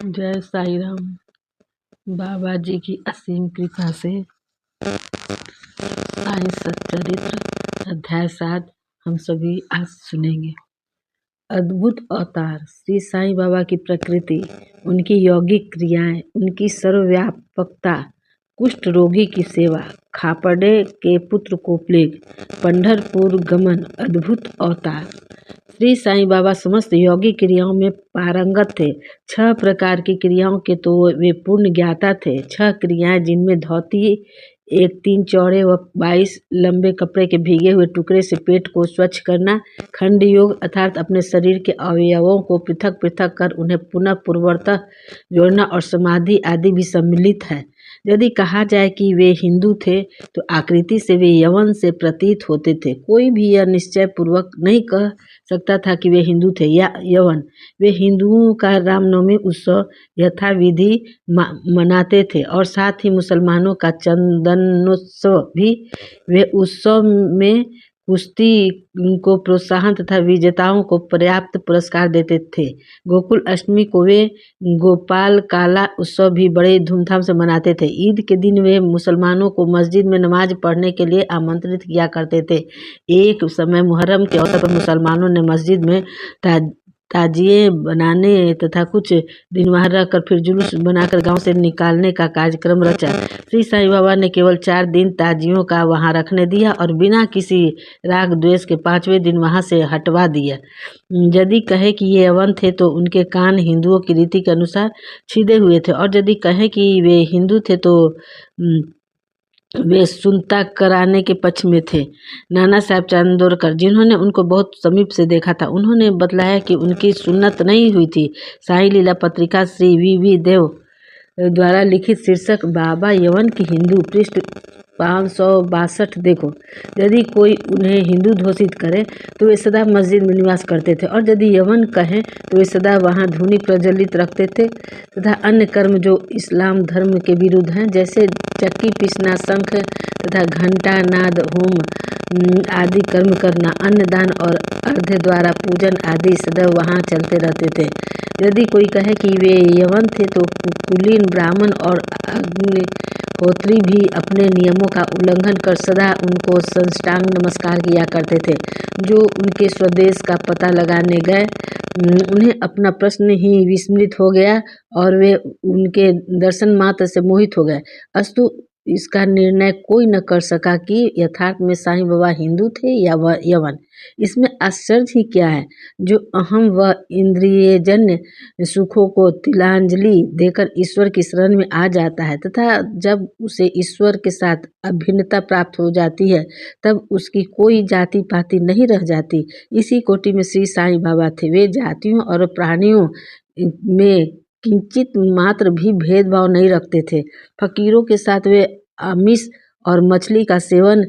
जय साई राम। बाबा जी की असीम कृपा से साई सच्चरित्र अध्याय 7 हम सभी आज सुनेंगे। अद्भुत अवतार श्री साईं बाबा की प्रकृति, उनकी यौगिक क्रियाएं, उनकी सर्वव्यापकता, कुष्ठ रोगी की सेवा, खापड़े के पुत्र को प्लेग, पंढरपुर गमन, अद्भुत अवतार। श्री साईं बाबा समस्त यौगिक क्रियाओं में पारंगत थे। 6 प्रकार की क्रियाओं के तो वे पूर्ण ज्ञाता थे। 6 क्रियाएं जिनमें धोती, एक 3 चौड़े व 22 लंबे कपड़े के भीगे हुए टुकड़े से पेट को स्वच्छ करना, खंड योग अर्थात अपने शरीर के अवयवों को पृथक पृथक कर उन्हें पुनः पूर्ववतः जोड़ना और समाधि आदि भी सम्मिलित है। यदि कहा जाए कि वे हिंदू थे तो आकृति से वे यवन से प्रतीत होते थे। कोई भी यह निश्चय पूर्वक नहीं कह सकता था कि वे हिंदू थे या यवन। वे हिंदुओं का रामनवमी उत्सव यथाविधि मनाते थे और साथ ही मुसलमानों का चंदनोत्सव भी। वे उत्सव में कुश्ती को प्रोत्साहन तथा विजेताओं को पर्याप्त पुरस्कार देते थे। गोकुल अष्टमी को वे गोपाल काला उत्सव भी बड़े धूमधाम से मनाते थे। ईद के दिन वे मुसलमानों को मस्जिद में नमाज पढ़ने के लिए आमंत्रित किया करते थे। एक समय मुहर्रम के अवसर पर मुसलमानों ने मस्जिद में ताजिए बनाने तथा कुछ दिन वहां रहकर फिर जुलूस बनाकर गांव से निकालने का कार्यक्रम रचा। श्री साईं बाबा ने केवल 4 दिन ताजियों का वहां रखने दिया और बिना किसी राग द्वेष के 5वें दिन वहां से हटवा दिया। यदि कहे कि ये यवन थे तो उनके कान हिंदुओं की रीति के अनुसार छिदे हुए थे, और यदि कहे कि वे हिंदू थे तो वे सुनता कराने के पक्ष में थे। नाना साहब चांदोरकर, जिन्होंने उनको बहुत समीप से देखा था, उन्होंने बतलाया कि उनकी सुन्नत नहीं हुई थी। साई लीला पत्रिका श्री वी देव द्वारा लिखित शीर्षक बाबा यवन की हिंदू, पृष्ठ 562 देखो। यदि कोई उन्हें हिंदू घोषित करे तो वे सदा मस्जिद में निवास करते थे, और यदि यवन कहें तो वे सदा वहां धुनी प्रज्वलित रखते थे तथा अन्य कर्म जो इस्लाम धर्म के विरुद्ध हैं, जैसे चक्की पीसना, शंख तथा घंटा नाद, होम आदि कर्म करना, अन्नदान और अर्घ्य द्वारा पूजन आदि सदैव वहां चलते रहते थे। यदि कोई कहे कि वे यवन थे तो कुलीन ब्राह्मण और अग्निहोत्री भी अपने नियमों का उल्लंघन कर सदा उनको साष्टांग नमस्कार किया करते थे। जो उनके स्वदेश का पता लगाने गए, उन्हें अपना प्रश्न ही विस्मृत हो गया और वे उनके दर्शन मात्र से मोहित हो गए। अस्तु इसका निर्णय कोई न कर सका कि यथार्थ में साईं बाबा हिंदू थे या वह यवन। इसमें आश्चर्य ही क्या है। जो अहम व इंद्रियजन्य सुखों को तिलांजलि देकर ईश्वर की शरण में आ जाता है तथा जब उसे ईश्वर के साथ अभिन्नता प्राप्त हो जाती है, तब उसकी कोई जाति पाति नहीं रह जाती। इसी कोटि में श्री साईं बाबा थे। वे जातियों और प्राणियों में किंचित मात्र भी भेदभाव नहीं रखते थे। फकीरों के साथ वे आमिष और मछली का सेवन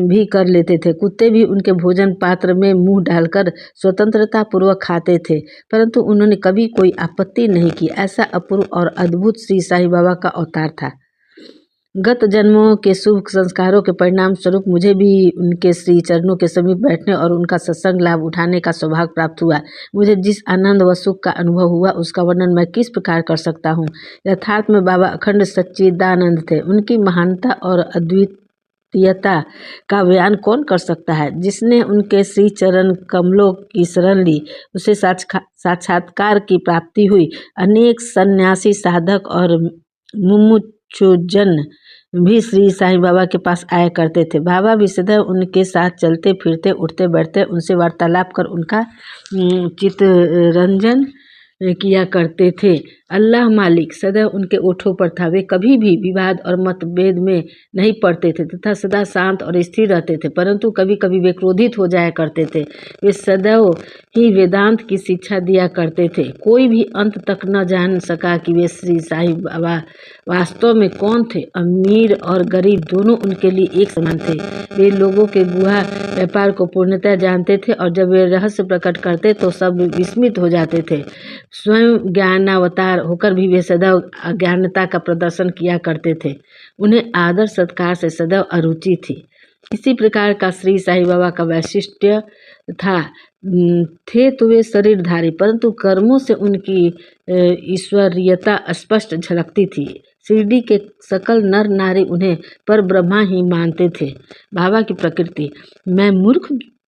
भी कर लेते थे। कुत्ते भी उनके भोजन पात्र में मुंह डालकर स्वतंत्रता पूर्वक खाते थे, परंतु उन्होंने कभी कोई आपत्ति नहीं की। ऐसा अपूर्व और अद्भुत श्री साईं बाबा का अवतार था। गत जन्मों के शुभ संस्कारों के परिणाम स्वरूप मुझे भी उनके श्री चरणों के समीप बैठने और उनका सत्संग लाभ उठाने का सौभाग्य प्राप्त हुआ। मुझे जिस आनंद व सुख का अनुभव हुआ उसका वर्णन मैं किस प्रकार कर सकता हूँ। यथार्थ में बाबा अखंड सच्चिदानंद थे। उनकी महानता और अद्वितीयता का बयान कौन कर सकता है। जिसने उनके श्री चरण कमलों की शरण ली, उसे साक्षात्कार की प्राप्ति हुई। अनेक सन्यासी, साधक और मुमुक्षुजन भी श्री साईं बाबा के पास आया करते थे। बाबा भी सदैव उनके साथ चलते फिरते, उठते बैठते, उनसे वार्तालाप कर उनका चित्तरंजन किया करते थे। अल्लाह मालिक सदैव उनके ओठों पर था। वे कभी भी विवाद और मतभेद में नहीं पड़ते थे तथा सदा शांत और स्थिर रहते थे, परंतु कभी कभी वे क्रोधित हो जाया करते थे। वे सदैव ही वेदांत की शिक्षा दिया करते थे। कोई भी अंत तक न जान सका कि वे श्री साईं बाबा वास्तव में कौन थे। अमीर और गरीब दोनों उनके लिए एक समान थे। वे लोगों के गुहा व्यापार को पूर्णतः जानते थे और जब वे रहस्य प्रकट करते तो सब विस्मित हो जाते थे। स्वयं ज्ञानावतार होकर भी वे सदैव अज्ञानता का प्रदर्शन किया करते थे। उन्हें आदर सत्कार से सदैव अरुचि थी। इसी प्रकार का श्री साईं बाबा का वैशिष्ट्य था। थे तो वे शरीरधारी, परंतु कर्मों से उनकी ईश्वरीयता स्पष्ट झलकती थी। शिरडी के सकल नर नारी उन्हें पर ब्रह्मा ही मानते थे। बाबा की प्रकृति। मैं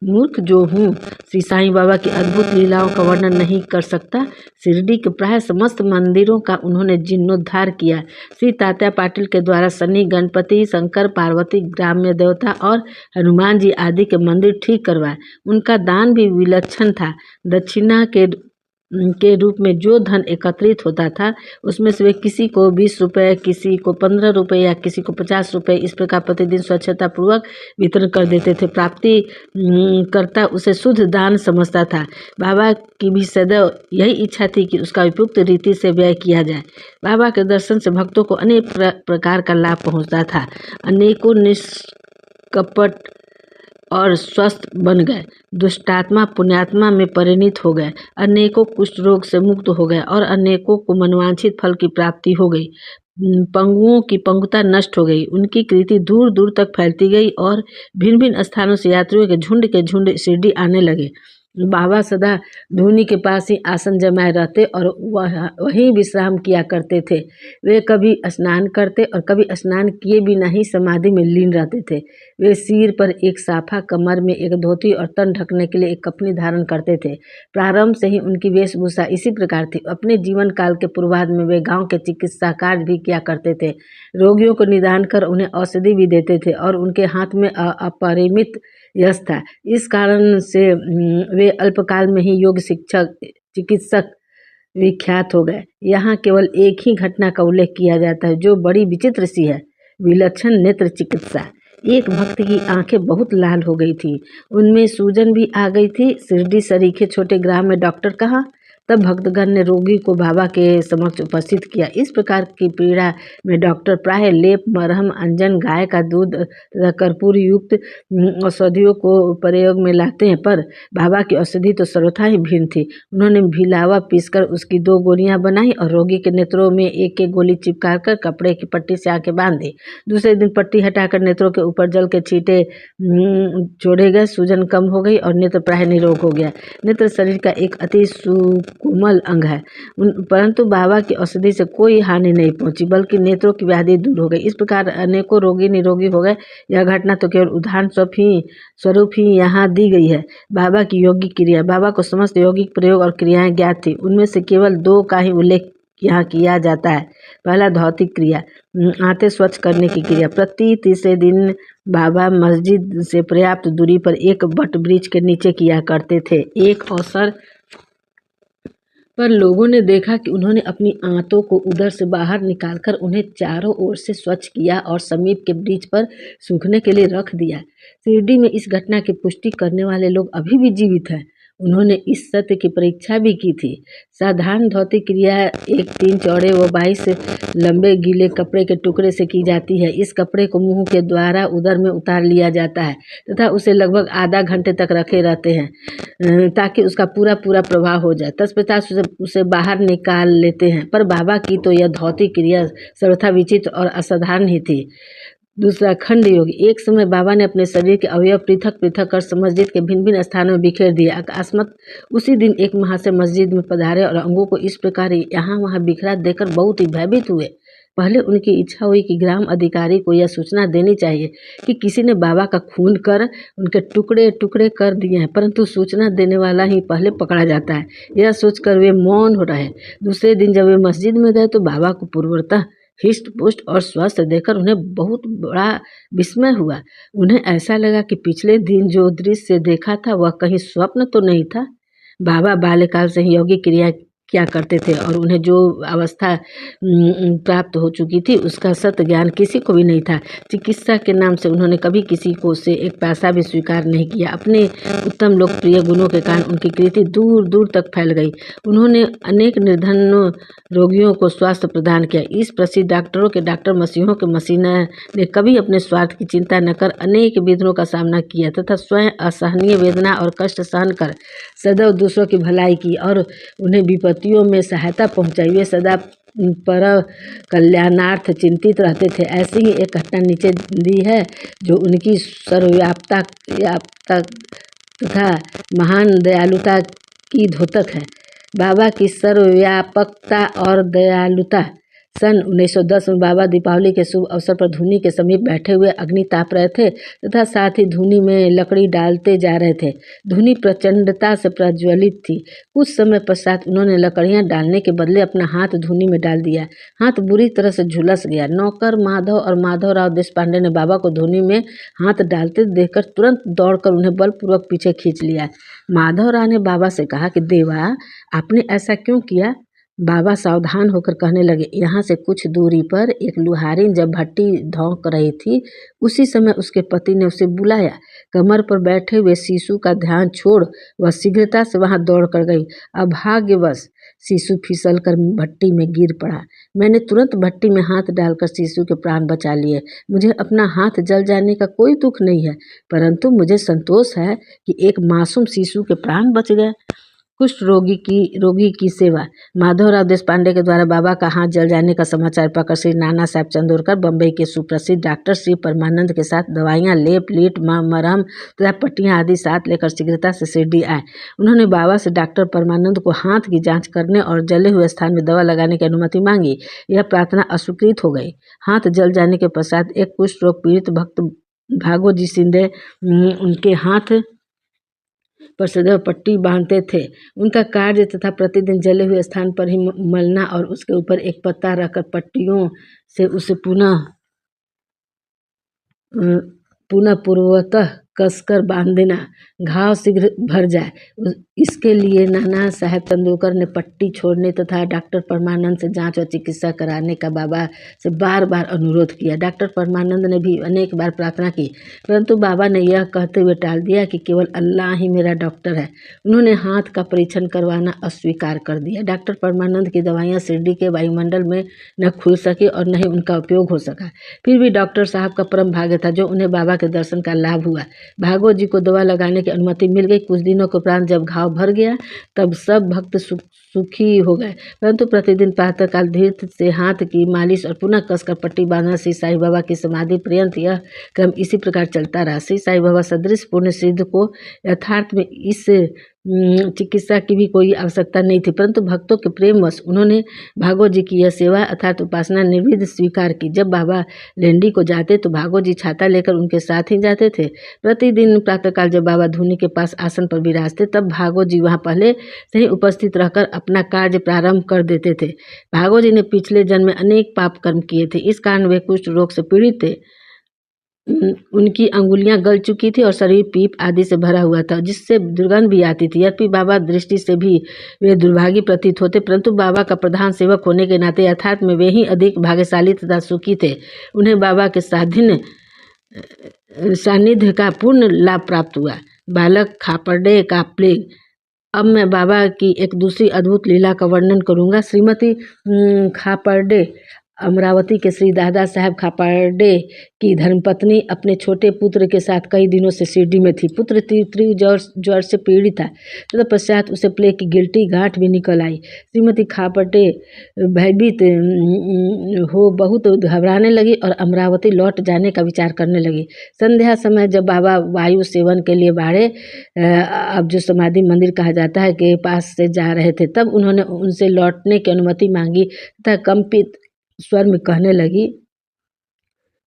मूर्ख जो हूँ, श्री साईं बाबा की अद्भुत लीलाओं का वर्णन नहीं कर सकता। शिरडी के प्राय समस्त मंदिरों का उन्होंने जीर्णोद्धार किया। श्री तात्या पाटिल के द्वारा शनि, गणपति, शंकर, पार्वती, ग्राम्य देवता और हनुमान जी आदि के मंदिर ठीक करवाए। उनका दान भी विलक्षण था। दक्षिणा के रूप में जो धन एकत्रित होता था, उसमें से वे किसी को 20 रुपये, किसी को 15 रुपये या किसी को 50 रुपये, इस प्रकार प्रतिदिन स्वच्छता पूर्वक वितरण कर देते थे। प्राप्ति करता उसे शुद्ध दान समझता था। बाबा की भी सदैव यही इच्छा थी कि उसका उपयुक्त रीति से व्यय किया जाए। बाबा के दर्शन से भक्तों को अनेक प्रकार का लाभ पहुँचता था। अनेकों निष्कपट और स्वस्थ बन गए, दुष्टात्मा पुण्यात्मा में परिणित हो गए, अनेकों कुष्ठ रोग से मुक्त हो गए और अनेकों को मनवांछित फल की प्राप्ति हो गई। पंगुओं की पंगुता नष्ट हो गई, उनकी कीर्ति दूर दूर तक फैलती गई और भिन्न भिन्न स्थानों से यात्रियों के झुंड शिरडी आने लगे। बाबा सदा धूनी के पास ही आसन जमाए रहते और वहीं विश्राम किया करते थे। वे कभी स्नान करते और कभी स्नान किए बिना ही समाधि में लीन रहते थे। वे सिर पर एक साफा, कमर में एक धोती और तन ढकने के लिए एक कफनी धारण करते थे। प्रारंभ से ही उनकी वेशभूषा इसी प्रकार थी। अपने जीवन काल के पूर्वार्ध में वे गांव के चिकित्सा कार्य भी किया करते थे। रोगियों को निदान कर उन्हें औषधि भी देते थे और उनके हाथ में अपरिमित यश था। इस कारण से वे अल्पकाल में ही योग चिकित्सक विख्यात हो गए। यहाँ केवल एक ही घटना का उल्लेख किया जाता है जो बड़ी विचित्र सी है। विलक्षण नेत्र चिकित्सा। एक भक्त की आंखें बहुत लाल हो गई थी, उनमें सूजन भी आ गई थी। शिरडी सरीखे छोटे ग्राम में डॉक्टर कहाँ। तब भक्तगण ने रोगी को बाबा के समक्ष उपस्थित किया। इस प्रकार की पीड़ा में डॉक्टर प्राय लेप, मरहम, अंजन, गाय का दूध तथा कर्पूर युक्त औषधियों को प्रयोग में लाते हैं, पर बाबा की औषधि तो सर्वथा ही भिन्न थी। उन्होंने भिलावा पीसकर उसकी 2 गोलियां बनाई और रोगी के नेत्रों में एक एक गोली चिपका कर कपड़े की पट्टी से आंखें बांध दी। दूसरे दिन पट्टी हटाकर नेत्रों के ऊपर जल के छींटे छोड़े गए। सूजन कम हो गई और नेत्र प्राय निरोग हो गया। नेत्र शरीर का एक अति कोमल अंग है, परंतु बाबा की औषधि से कोई हानि नहीं पहुंची, बल्कि नेत्रों की व्याधि दूर हो गई। इस प्रकार अनेकों रोगी निरोगी हो गए। यह घटना तो केवल उदाहरण स्वरूप ही यहाँ दी गई है। बाबा की योगिक क्रिया। बाबा को समस्त यौगिक प्रयोग और क्रियाएं ज्ञात थी। उनमें से केवल 2 का ही उल्लेख यहाँ किया जाता है। पहला, भौतिक क्रिया, आंतें स्वच्छ करने की क्रिया। प्रति तीसरे दिन बाबा मस्जिद से पर्याप्त दूरी पर एक बट वृक्ष के नीचे किया करते थे। एक अवसर पर लोगों ने देखा कि उन्होंने अपनी आंतों को उधर से बाहर निकालकर उन्हें चारों ओर से स्वच्छ किया और समीप के वृक्ष पर सूखने के लिए रख दिया। शिरडी में इस घटना की पुष्टि करने वाले लोग अभी भी जीवित हैं। उन्होंने इस सत्य की परीक्षा भी की थी। साधारण धौतिक क्रिया एक 3 चौड़े व 22 लंबे गीले कपड़े के टुकड़े से की जाती है। इस कपड़े को मुंह के द्वारा उदर में उतार लिया जाता है तथा उसे लगभग आधा घंटे तक रखे रहते हैं ताकि उसका पूरा प्रभाव हो जाए। तत्पश्चात उसे बाहर निकाल लेते हैं। पर बाबा की तो यह धौतिक क्रिया सर्वथा विचित्र और असाधारण ही थी। दूसरा, खंड योग। एक समय बाबा ने अपने शरीर के अवयव पृथक पृथक कर मस्जिद के भिन्न भिन्न स्थानों में बिखेर दिए। अकस्मात उसी दिन एक महाशय मस्जिद में पधारे और अंगों को इस प्रकार यहाँ वहाँ बिखरा देखकर बहुत ही भयभीत हुए। पहले उनकी इच्छा हुई कि ग्राम अधिकारी को यह सूचना देनी चाहिए कि किसी ने बाबा का खून कर उनके टुकड़े टुकड़े कर दिए हैं, परंतु सूचना देने वाला ही पहले पकड़ा जाता है। यह सोचकर वे मौन हो रहे। दूसरे दिन जब वे मस्जिद में गए तो बाबा को पूर्वतः हिष्ट पुष्ट और स्वस्थ देखकर उन्हें बहुत बड़ा विस्मय हुआ। उन्हें ऐसा लगा कि पिछले दिन जो दृश्य देखा था वह कहीं स्वप्न तो नहीं था। बाबा बाल्यकाल से ही यौगिक क्रिया क्या करते थे और उन्हें जो अवस्था प्राप्त हो चुकी थी उसका सत्य ज्ञान किसी को भी नहीं था। चिकित्सा के नाम से उन्होंने कभी किसी को से एक पैसा भी स्वीकार नहीं किया। अपने उत्तम लोकप्रिय गुणों के कारण उनकी कीर्ति दूर दूर तक फैल गई। उन्होंने अनेक निर्धन रोगियों को स्वास्थ्य प्रदान किया। इस प्रसिद्ध डॉक्टरों के डॉक्टर मसीहों के मसीह ने कभी अपने स्वार्थ की चिंता न कर अनेक विघ्नों का सामना किया तथा स्वयं असहनीय वेदना और कष्ट सहन कर सदैव दूसरों की भलाई की और उन्हें विपत्ति विपत्तियों में सहायता पहुंचाई। वे सदा पर कल्याणार्थ चिंतित रहते थे। ऐसी ही एक घटना नीचे दी है जो उनकी सर्वव्यापता तथा महान दयालुता की द्योतक है। बाबा की सर्वव्यापकता और दयालुता। सन 1910 में बाबा दीपावली के शुभ अवसर पर धूनी के समीप बैठे हुए अग्नि ताप रहे थे तथा साथ ही धूनी में लकड़ी डालते जा रहे थे। धूनी प्रचंडता से प्रज्वलित थी। कुछ समय पश्चात उन्होंने लकड़ियां डालने के बदले अपना हाथ धूनी में डाल दिया। हाथ बुरी तरह से झुलस गया। नौकर माधव और माधवराव देशपांडे ने बाबा को धूनी में हाथ डालते देखकर तुरंत दौड़कर उन्हें बलपूर्वक पीछे खींच लिया। माधवराव ने बाबा से कहा कि देवा, आपने ऐसा क्यों किया? बाबा सावधान होकर कहने लगे, यहाँ से कुछ दूरी पर एक लुहारिन जब भट्टी धौंक रही थी, उसी समय उसके पति ने उसे बुलाया। कमर पर बैठे हुए शिशु का ध्यान छोड़ वह शीघ्रता से वहां दौड़ कर गई। अभाग्यवश शिशु फिसल कर भट्टी में गिर पड़ा। मैंने तुरंत भट्टी में हाथ डालकर शिशु के प्राण बचा लिए। मुझे अपना हाथ जल जाने का कोई दुख नहीं है, परंतु मुझे संतोष है कि एक मासूम शिशु के प्राण बच गए। कुष्ठ रोगी की सेवा। माधवराव देशपांडे के द्वारा बाबा का हाथ जल जाने का समाचार पाकर श्री नाना साहब चंदोरकर बम्बई के सुप्रसिद्ध डॉक्टर श्री परमानंद के साथ दवाइयाँ, लेप लीट, मरहम तथा पट्टियाँ आदि साथ लेकर शीघ्रता से शिरडी आए। उन्होंने बाबा से डॉक्टर परमानंद को हाथ की जांच करने और जले हुए स्थान में दवा लगाने की अनुमति मांगी। यह प्रार्थना अस्वीकृत हो गई। हाथ जल जाने के पश्चात एक कुष्ठ रोग पीड़ित भक्त भागोजी शिंदे उनके हाथ पर सदैव पट्टी बांधते थे। उनका कार्य तथा प्रतिदिन जले हुए स्थान पर ही मलना और उसके ऊपर एक पत्ता रखकर पट्टियों से उसे पुनः पूर्वतः कसकर बांध देना, घाव शीघ्र भर जाए। इसके लिए नाना साहब तेंदुलकर ने पट्टी छोड़ने तथा डॉक्टर परमानंद से जांच और चिकित्सा कराने का बाबा से बार बार अनुरोध किया। डॉक्टर परमानंद ने भी अनेक बार प्रार्थना की, परंतु बाबा ने यह कहते हुए टाल दिया कि केवल अल्लाह ही मेरा डॉक्टर है। उन्होंने हाथ का परीक्षण करवाना अस्वीकार कर दिया। डॉक्टर परमानंद की दवाइयाँ शिरडी के वायुमंडल में न खुल सकी और न ही उनका उपयोग हो सका। फिर भी डॉक्टर साहब का परम भाग्य था जो उन्हें बाबा के दर्शन का लाभ हुआ। भागवत जी को दवा लगाने की अनुमति मिल गई। कुछ दिनों के उपरांत जब घाव भर गया तब सब भक्त सुखी हो गए, परंतु प्रतिदिन प्रातःकाल धीरे से हाथ की मालिश और पुनः कसकर पट्टी बांधना श्री साईं बाबा की समाधि पर्यंत यह क्रम इसी प्रकार चलता रहा। श्री साईं बाबा सदृश पूर्ण सिद्ध को यथार्थ में इस चिकित्सा की भी कोई आवश्यकता नहीं थी, परंतु भक्तों के प्रेमवश उन्होंने भागवत जी की यह सेवा अर्थात उपासना निर्विध स्वीकार की। जब बाबा लेंडी को जाते तो भागवत जी छाता लेकर उनके साथ ही जाते थे। प्रतिदिन प्रातःकाल जब बाबा धूनी के पास आसन पर विराजते तब भागवत जी वहाँ पहले से ही उपस्थित रहकर अपना कार्य प्रारंभ कर देते थे। भागवत जी ने पिछले जन्म में अनेक पाप कर्म किए थे, इस कारण वे कुष्ठ रोग से पीड़ित थे। उनकी अंगुलियां गल चुकी थी और शरीर पीप आदि से भरा हुआ था, जिससे दुर्गंध भी आती थी। यद्यपि बाबा दृष्टि से भी वे दुर्भागी प्रतीत होते, परंतु बाबा का प्रधान सेवक होने के नाते यथार्थ में वे ही अधिक भाग्यशाली तथा सुखी थे। उन्हें बाबा के सानिध्य का पूर्ण लाभ प्राप्त हुआ। बालक खापरडे का प्लेग। अब मैं बाबा की एक दूसरी अद्भुत लीला का वर्णन करूंगा। श्रीमती खापरडे अमरावती के श्री दादा साहब खापरडे की धर्मपत्नी अपने छोटे पुत्र के साथ कई दिनों से शिरडी में थी। पुत्र तीव्र ज्वर से पीड़ित था तथा पश्चात उसे प्लेग की गिल्टी गांठ भी निकल आई। श्रीमती खापरडे भयभीत हो बहुत घबराने लगी और अमरावती लौट जाने का विचार करने लगी। संध्या समय जब बाबा वायु सेवन के लिए बाड़े अब जो समाधि मंदिर कहा जाता है के पास से जा रहे थे, तब उन्होंने उनसे लौटने की अनुमति मांगी तथा कंपित स्वर में कहने लगी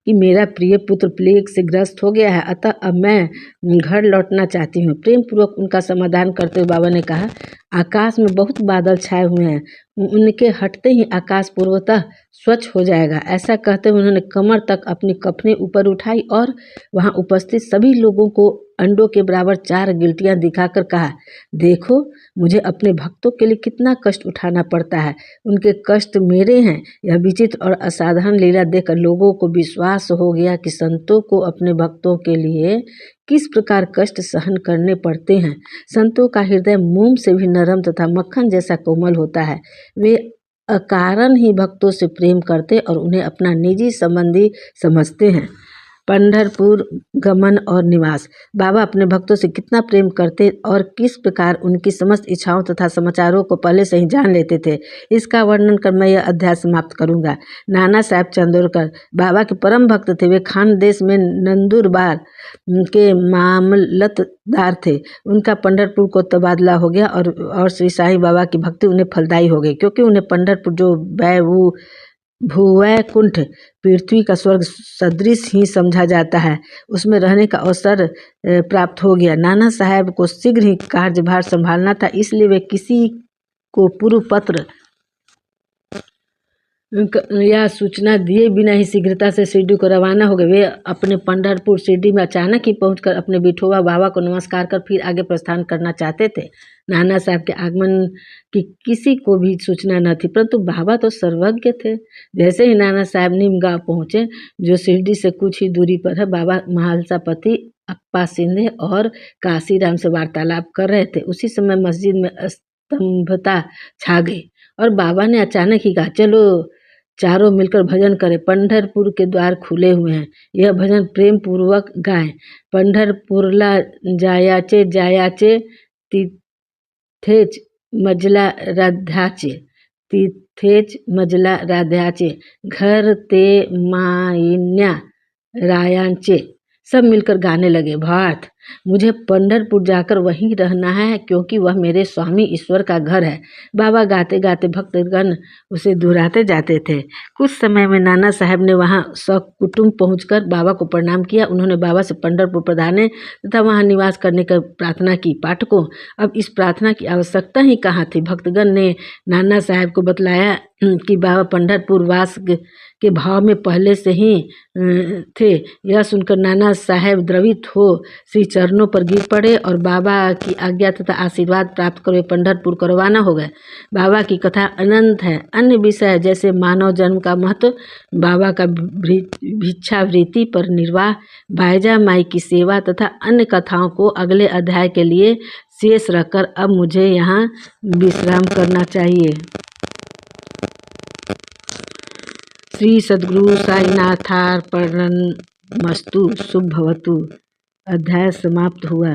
कि मेरा प्रिय पुत्र प्लेग से ग्रस्त हो गया है, अतः अब मैं घर लौटना चाहती हूँ। प्रेम पूर्वक उनका समाधान करते हुए बाबा ने कहा, आकाश में बहुत बादल छाए हुए हैं, उनके हटते ही आकाश पूर्वतः स्वच्छ हो जाएगा। ऐसा कहते हुए उन्होंने कमर तक अपनी कफनी ऊपर उठाई और वहां उपस्थित सभी लोगों को अंडों के बराबर 4 गिल्टियां दिखाकर कहा, देखो मुझे अपने भक्तों के लिए कितना कष्ट उठाना पड़ता है, उनके कष्ट मेरे हैं। यह विचित्र और असाधारण लीला देखकर लोगों को विश्वास हो गया कि संतों को अपने भक्तों के लिए किस प्रकार कष्ट सहन करने पड़ते हैं। संतों का हृदय मोम से भी नरम तथा मक्खन जैसा कोमल होता है। वे अकारण ही भक्तों से प्रेम करते और उन्हें अपना निजी संबंधी समझते हैं। पंढरपुर गमन और निवास। बाबा अपने भक्तों से कितना प्रेम करते और किस प्रकार उनकी समस्त इच्छाओं तथा समाचारों को पहले से ही जान लेते थे, इसका वर्णन कर मैं यह अध्याय समाप्त करूंगा। नाना साहब चंदोरकर बाबा के परम भक्त थे। वे खान देश में नंदुरबार के मामलतदार थे। उनका पंढरपुर को तबादला हो गया और श्री साईं बाबा की भक्ति उन्हें फलदायी हो गई, क्योंकि उन्हें पंढरपुर जो भूवैकुंठ पृथ्वी का स्वर्ग सदृश ही समझा जाता है, उसमें रहने का अवसर प्राप्त हो गया। नाना साहब को शीघ्र ही कार्यभार संभालना था, इसलिए वे किसी को पूर्व पत्र या सूचना दिए बिना ही शीघ्रता से शिरडी को रवाना हो गए। वे अपने पंढरपुर शिरडी में अचानक ही पहुंचकर अपने विठोबा बाबा को नमस्कार कर फिर आगे प्रस्थान करना चाहते थे। नाना साहब के आगमन की किसी को भी सूचना न थी, परंतु बाबा तो सर्वज्ञ थे। जैसे ही नाना साहब निमगांव पहुंचे, जो शिरडी से कुछ ही दूरी पर है, बाबा महालसापति अप्पा सिंधे और काशीराम से वार्तालाप कर रहे थे। उसी समय मस्जिद में स्तंभता छा गई और बाबा ने अचानक ही कहा, चलो चारों मिलकर भजन करें। पंढरपुर के द्वार खुले हुए हैं, यह भजन प्रेम पूर्वक गाएं। पंढरपुरला जायाचे जायाचे, तिथेच मजला राध्याचे, तिथेच मजला राध्याचे, घर ते मायिन्या रायांचे। सब मिलकर गाने लगे। भावार्थ, मुझे पंढरपुर जाकर वहीं रहना है, क्योंकि वह मेरे स्वामी ईश्वर का घर है। बाबा गाते गाते भक्तगण उसे दोहराते जाते थे। कुछ समय में नाना साहब ने वहां सकुटुंब पहुंचकर बाबा को प्रणाम किया। उन्होंने बाबा से पंढरपुर पधारने तथा वहां निवास करने की प्रार्थना की। पाठकों, अब इस प्रार्थना की आवश्यकता ही कहाँ थी। भक्तगण ने नाना साहब को बतलाया कि बाबा पंढरपुर वास के भाव में पहले से ही थे। यह सुनकर नाना साहब द्रवित हो श्री चरणों पर गिर पड़े और बाबा की आज्ञा तथा आशीर्वाद प्राप्त कर वे पंढरपुर को रवाना हो गए। बाबा की कथा अनंत है। अन्य विषय जैसे मानव जन्म का महत्व, बाबा का भिक्षावृत्ति पर निर्वाह, बायजा माई की सेवा तथा अन्य कथाओं को अगले अध्याय के लिए शेष रखकर अब मुझे यहाँ विश्राम करना चाहिए। श्री सद्गुरु साईनाथार्पणमस्तु। शुभ भवतु। अध्याय समाप्त हुआ।